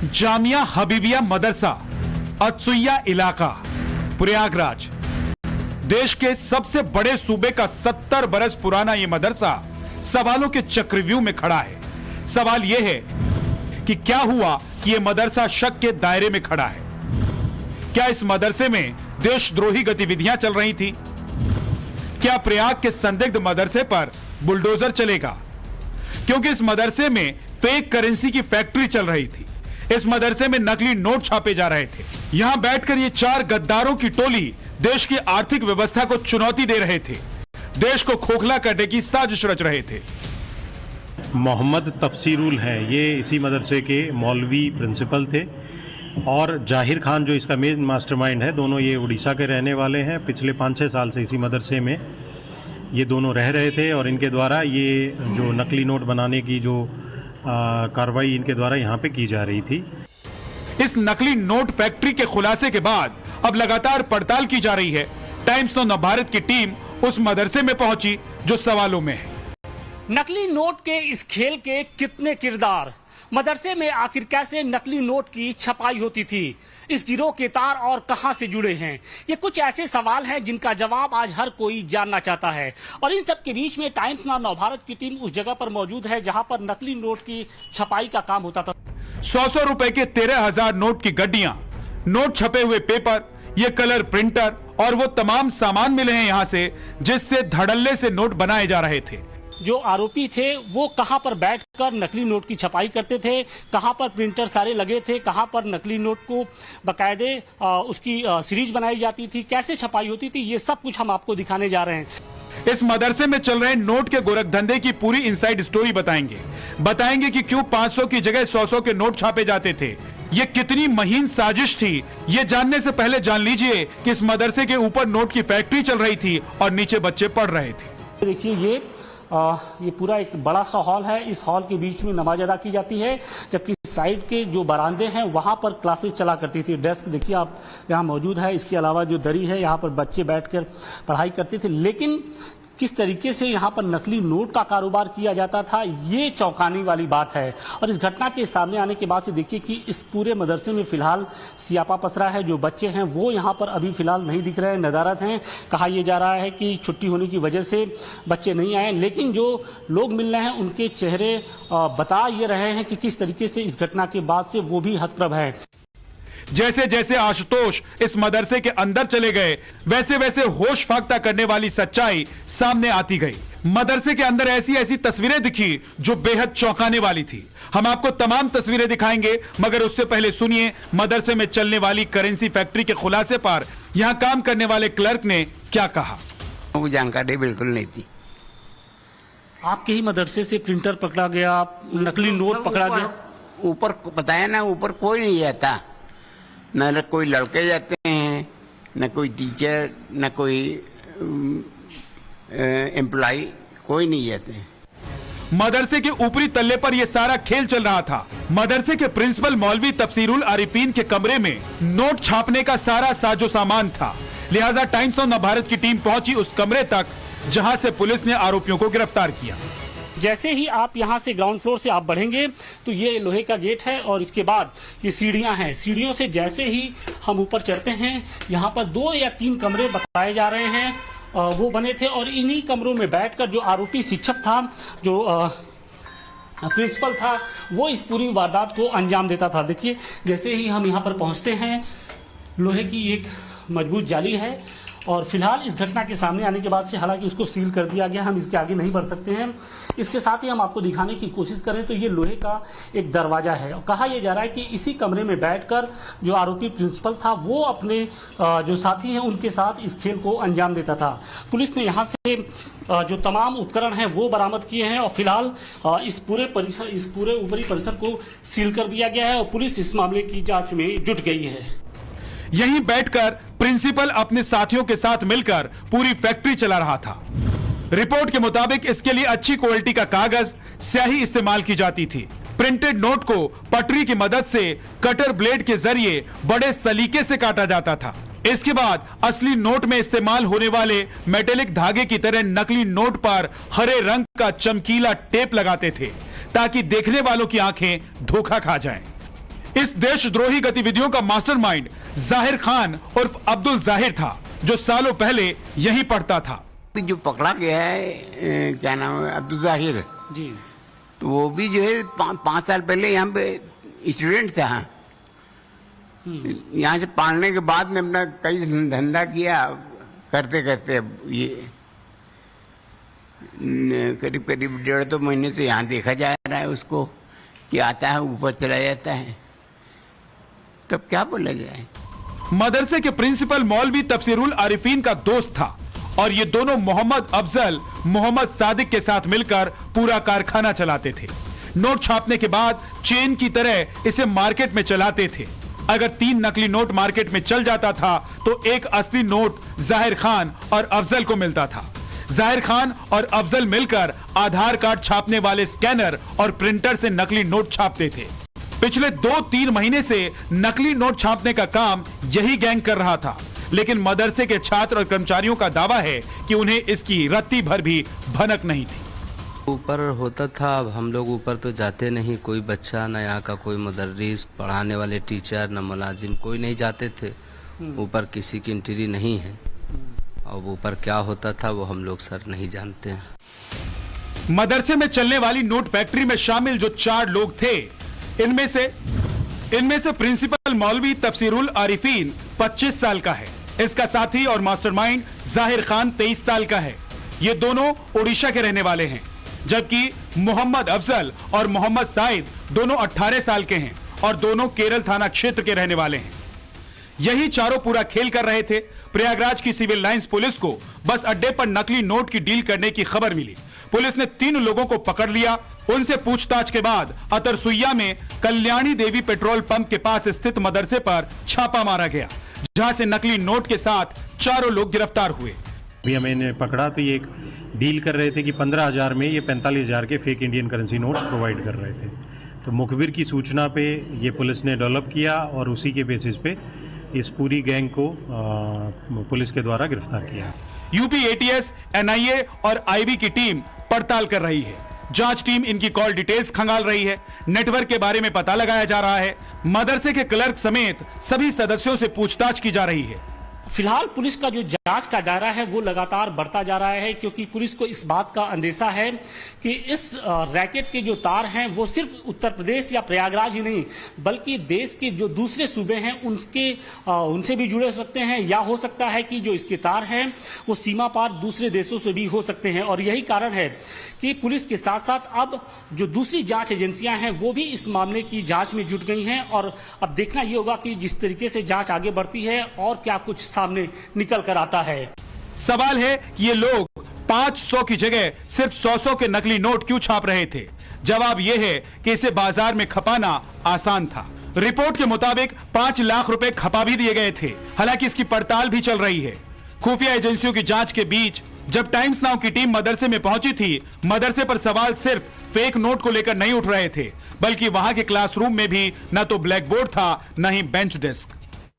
जामिया हबीबिया मदरसा, अतसुइया इलाका, प्रयागराज। देश के सबसे बड़े सूबे का 70 बरस पुराना यह मदरसा सवालों के चक्रव्यूह में खड़ा है। सवाल यह है कि क्या हुआ कि यह मदरसा शक के दायरे में खड़ा है। क्या इस मदरसे में देशद्रोही गतिविधियां चल रही थी? क्या प्रयाग के संदिग्ध मदरसे पर बुलडोजर चलेगा? क्योंकि इस मदरसे में फेक करेंसी की फैक्ट्री चल रही थी। इस मदरसे में नकली नोट छापे जा रहे थे। यहां बैठकर ये 4 गद्दारों की टोली देश की आर्थिक व्यवस्था को चुनौती दे रहे थे, देश को खोखला करने की साजिश रच रहे थे। मोहम्मद तफसीरुल है, ये इसी मदरसे के मौलवी प्रिंसिपल थे, और जाहिर खान जो इसका मेन मास्टरमाइंड है, दोनों ये उड़ीसा के रहने वाले हैं। पिछले 5-6 साल से इसी मदरसे में ये दोनों रह रहे थे और इनके द्वारा ये जो नकली नोट बनाने की जो कार्रवाई इनके द्वारा यहाँ पे की जा रही थी। इस नकली नोट फैक्ट्री के खुलासे के बाद अब लगातार पड़ताल की जा रही है। टाइम्स ऑफ नवभारत की टीम उस मदरसे में पहुंची जो सवालों में है। नकली नोट के इस खेल के कितने किरदार, मदरसे में आखिर कैसे नकली नोट की छपाई होती थी, इस गिरोह के तार और कहां से जुड़े हैं, ये कुछ ऐसे सवाल हैं जिनका जवाब आज हर कोई जानना चाहता है। और इन सब के बीच में टाइम्स ऑफ नवभारत की टीम उस जगह पर मौजूद है जहां पर नकली नोट की छपाई का काम होता था। 100 रुपए के 13,000 नोट की गड्डियां, नोट छपे हुए पेपर, ये कलर प्रिंटर और वो तमाम सामान मिले हैं यहां से जिससे धड़ल्ले से नोट बनाए जा रहे थे। जो आरोपी थे वो कहां पर बैठकर नकली नोट की छपाई करते थे, कहां पर प्रिंटर सारे लगे थे, कहां पर नकली नोट को बकायदे उसकी सीरीज बनाई जाती थी, कैसे छपाई होती थी, ये सब कुछ हम आपको दिखाने जा रहे हैं। इस मदरसे में चल रहे नोट के गोरखधंधे की पूरी इनसाइड स्टोरी बताएंगे कि क्यों 500 की जगह 100 के नोट छापे जाते थे, ये कितनी महीन साजिश थी। ये जानने से पहले जान लीजिए कि इस मदरसे के ऊपर नोट की फैक्ट्री चल रही थी और नीचे बच्चे पढ़ रहे थे। देखिए ये पूरा एक बड़ा सा हॉल है। इस हॉल के बीच में नमाज अदा की जाती है, जबकि साइड के जो बरामदे हैं वहां पर क्लासेस चला करती थी। डेस्क देखिए आप यहाँ मौजूद है, इसके अलावा जो दरी है यहाँ पर बच्चे बैठकर पढ़ाई करते थे। लेकिन किस तरीके से यहाँ पर नकली नोट का कारोबार किया जाता था, ये चौंकाने वाली बात है। और इस घटना के सामने आने के बाद से देखिए कि इस पूरे मदरसे में फिलहाल सियापा पसरा है। जो बच्चे हैं वो यहाँ पर अभी फिलहाल नहीं दिख रहे हैं, नदारत हैं। कहा यह जा रहा है कि छुट्टी होने की वजह से बच्चे नहीं आए, लेकिन जो लोग मिल रहे हैं उनके चेहरे बता ये रहे हैं कि किस तरीके से इस घटना के बाद से वो भी हतप्रभ है। जैसे जैसे आशुतोष इस मदरसे के अंदर चले गए, वैसे वैसे होश फाख्ता करने वाली सच्चाई सामने आती गई। मदरसे के अंदर ऐसी ऐसी तस्वीरें दिखी जो बेहद चौंकाने वाली थी। हम आपको तमाम तस्वीरें दिखाएंगे, मगर उससे पहले सुनिए मदरसे में चलने वाली करेंसी फैक्ट्री के खुलासे पर यहां काम करने वाले क्लर्क ने क्या कहा। वो जानकारी बिल्कुल नहीं थी। आपके ही मदरसे से प्रिंटर पकड़ा गया, नकली नोट पकड़ा गया। ऊपर बताया ना, ऊपर कोई नहीं जाता, न कोई लड़के जाते हैं, न कोई टीचर, न कोई एम्प्लॉय, कोई नहीं जाते हैं। मदरसे के ऊपरी तल्ले पर यह सारा खेल चल रहा था। मदरसे के प्रिंसिपल मौलवी तफसीरुल आरिफीन के कमरे में नोट छापने का सारा साजो सामान था। लिहाजा टाइम्स ऑफ नवभारत की टीम पहुंची उस कमरे तक जहां से पुलिस ने आरोपियों को गिरफ्तार किया। जैसे ही आप यहां से ग्राउंड फ्लोर से आप बढ़ेंगे तो ये लोहे का गेट है और इसके बाद ये सीढ़ियां हैं। सीढ़ियों से जैसे ही हम ऊपर चढ़ते हैं, यहाँ पर 2 या 3 कमरे बताए जा रहे हैं वो बने थे, और इन्हीं कमरों में बैठकर जो आरोपी शिक्षक था, जो प्रिंसिपल था, वो इस पूरी वारदात को अंजाम देता था। देखिए जैसे ही हम यहाँ पर पहुँचते हैं, लोहे की एक मजबूत जाली है और फिलहाल इस घटना के सामने आने के बाद से हालांकि इसको सील कर दिया गया, हम इसके आगे नहीं बढ़ सकते हैं। इसके साथ ही हम आपको दिखाने की कोशिश करें तो ये लोहे का एक दरवाजा है और कहा यह जा रहा है कि इसी कमरे में बैठकर जो आरोपी प्रिंसिपल था वो अपने जो साथी हैं उनके साथ इस खेल को अंजाम देता था। पुलिस ने यहाँ से जो तमाम उपकरण हैं वो बरामद किए हैं और फिलहाल इस पूरे ऊपरी परिसर को सील कर दिया गया है और पुलिस इस मामले की जाँच में जुट गई है। यहीं बैठकर प्रिंसिपल अपने साथियों के साथ मिलकर पूरी फैक्ट्री चला रहा था। रिपोर्ट के मुताबिक इसके लिए अच्छी क्वालिटी का कागज, स्याही इस्तेमाल की जाती थी। प्रिंटेड नोट को पटरी की मदद से कटर ब्लेड के जरिए बड़े सलीके से काटा जाता था। इसके बाद असली नोट में इस्तेमाल होने वाले मेटेलिक धागे की तरह नकली नोट पर हरे रंग का चमकीला टेप लगाते थे ताकि देखने वालों की आंखें धोखा खा जाएं। इस देशद्रोही गतिविधियों का मास्टरमाइंड जाहिर खान उर्फ अब्दुल जाहिर था, जो सालों पहले यहीं पढ़ता था। जो पकड़ा गया है क्या नाम है, अब्दुल जाहिर जी। तो वो भी जो है 5 साल पहले यहाँ पे स्टूडेंट था। यहाँ से पढ़ने के बाद में अपना कई धंधा किया, करते करते अब ये करीब करीब 1.5-2 महीने से यहाँ देखा जा रहा है उसको कि आता है ऊपर चला जाता है, तब क्या बोला जाए। मदरसे के प्रिंसिपल मौलवी तफसीरुल आरिफीन का दोस्त था और ये दोनों मोहम्मद अफजल मोहम्मद सादिक के साथ मिलकर पूरा कारखाना चलाते थे। नोट छापने के बाद चेन की तरह इसे मार्केट में चलाते थे। अगर 3 नकली नोट मार्केट में चल जाता था तो एक असली नोट जाहिर खान और अफजल को मिलता था। जाहिर खान और अफजल मिलकर आधार कार्ड छापने वाले स्कैनर और प्रिंटर से नकली नोट छापते थे। पिछले 2-3 महीने से नकली नोट छापने का काम यही गैंग कर रहा था, लेकिन मदरसे के छात्र और कर्मचारियों का दावा है कि उन्हें इसकी रत्ती भर भी भनक नहीं थी। ऊपर होता था, अब हम लोग ऊपर तो जाते नहीं, कोई बच्चा न यहाँ का कोई मुदर्रिस, पढ़ाने वाले टीचर न मुलाजिम, कोई नहीं जाते थे ऊपर, किसी की एंट्री नहीं है। अब ऊपर क्या होता था वो हम लोग सर नहीं जानते हैं। मदरसे में चलने वाली नोट फैक्ट्री में शामिल जो 4 लोग थे, इनमें से प्रिंसिपल मौलवी तफसीरुल आरिफीन 25 साल का है। इसका साथी और मास्टरमाइंड जाहिर खान 23 साल का है। ये दोनों ओडिशा के रहने वाले हैं, जबकि मोहम्मद अफजल और मोहम्मद साइद दोनों 18 साल के हैं और दोनों केरल थाना क्षेत्र के रहने वाले हैं। यही चारों पूरा खेल कर रहे थे। प्रयागराज की सिविल लाइंस पुलिस को बस अड्डे पर नकली नोट की डील करने की खबर मिली। पुलिस ने 3 लोगों को पकड़ लिया। उनसे पूछताछ के बाद अतरसुइया में कल्याणी देवी पेट्रोल पंप के पास स्थित मदरसे पर छापा मारा गया, जहां से नकली नोट के साथ 4 लोग गिरफ्तार हुए। अभी हमें पकड़ा तो ये एक डील कर रहे थे कि 15,000 में ये 45,000 के fake Indian currency note provide कर रहे थे। तो मुखबिर की सूचना पे ये पुलिस ने डेवलप किया और उसी के बेसिस पे इस पूरी गैंग को पुलिस के द्वारा गिरफ्तार किया। यूपी एटीएस, एनआईए और आईबी की टीम पड़ताल कर रही है। जांच टीम इनकी कॉल डिटेल्स खंगाल रही है। नेटवर्क के बारे में पता लगाया जा रहा है। मदरसे के क्लर्क समेत सभी सदस्यों से पूछताछ की जा रही है। फिलहाल पुलिस का जो जांच का दायरा है वो लगातार बढ़ता जा रहा है, क्योंकि पुलिस को इस बात का अंदेशा है कि इस रैकेट के जो तार हैं वो सिर्फ उत्तर प्रदेश या प्रयागराज ही नहीं बल्कि देश के जो दूसरे सूबे हैं उनसे भी जुड़े हो सकते हैं, या हो सकता है कि जो इसके तार हैं वो सीमा पार दूसरे देशों से भी हो सकते हैं। और यही कारण है कि पुलिस के साथ साथ अब जो दूसरी जांच एजेंसियां हैं वो भी इस मामले की जांच में जुट गई हैं। और अब देखना ये होगा कि जिस तरीके से जांच आगे बढ़ती है और क्या कुछ सामने निकल कर आता है। सवाल है कि ये लोग 500 की जगह सिर्फ 100 के नकली नोट क्यों छाप रहे थे? जवाब यह है कि इसे बाजार में खपाना आसान था। रिपोर्ट के मुताबिक 5 लाख रुपए खपा भी दिए गए थे। हालांकि इसकी पड़ताल भी चल रही है। खुफिया एजेंसियों की जांच के बीच जब टाइम्स नाउ की टीम मदरसे में पहुंची थी, मदरसे पर सवाल सिर्फ फेक नोट को लेकर नहीं उठ रहे थे, बल्कि वहां के क्लासरूम में भी न तो ब्लैक बोर्ड था न ही बेंच डेस्क।